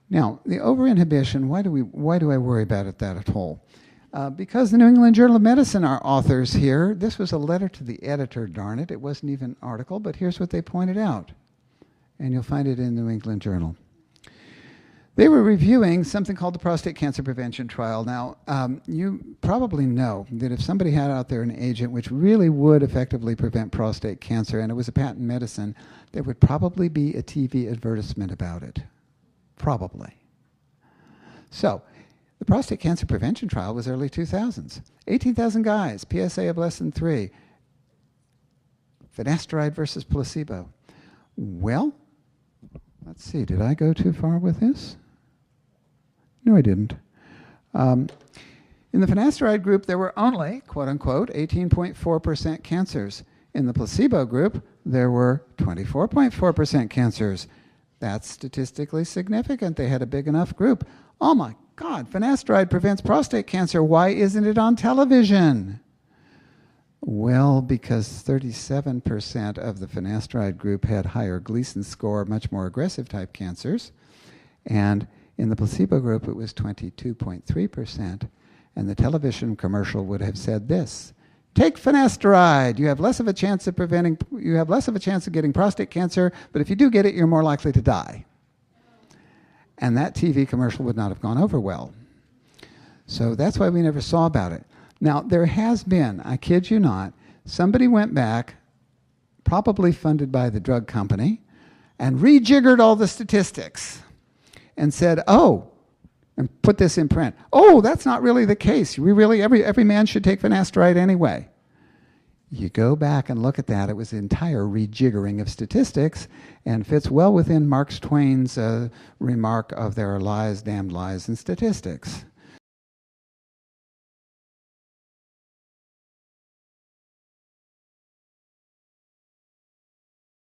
Now, the overinhibition, why do I worry about it that at all? Because the New England Journal of Medicine are authors here. This was a letter to the editor, darn it. It wasn't even an article, but here's what they pointed out. And you'll find it in the New England Journal. They were reviewing something called the prostate cancer prevention trial. Now, you probably know that if somebody had out there an agent which really would effectively prevent prostate cancer, and it was a patent medicine, there would probably be a TV advertisement about it. Probably. So, the prostate cancer prevention trial was early 2000s. 18,000 guys, PSA of less than 3. Finasteride versus placebo. Well, let's see, did I go too far with this? No, I didn't. In the finasteride group, there were only, quote unquote, 18.4% cancers. In the placebo group, there were 24.4% cancers. That's statistically significant. They had a big enough group. Oh my God, finasteride prevents prostate cancer. Why isn't it on television? Well, because 37% of the finasteride group had higher Gleason score, much more aggressive type cancers. And in the placebo group, it was 22.3%. And the television commercial would have said this: take finasteride. You have less of a chance of getting prostate cancer, but if you do get it, you're more likely to die. And that TV commercial would not have gone over well. So that's why we never saw about it. Now, there has been, I kid you not, somebody went back, probably funded by the drug company, and rejiggered all the statistics and said, oh, and put this in print, oh, that's not really the case. Every man should take finasteride anyway. You go back and look at that, it was the entire rejiggering of statistics and fits well within Mark Twain's remark of there are lies, damned lies, in statistics.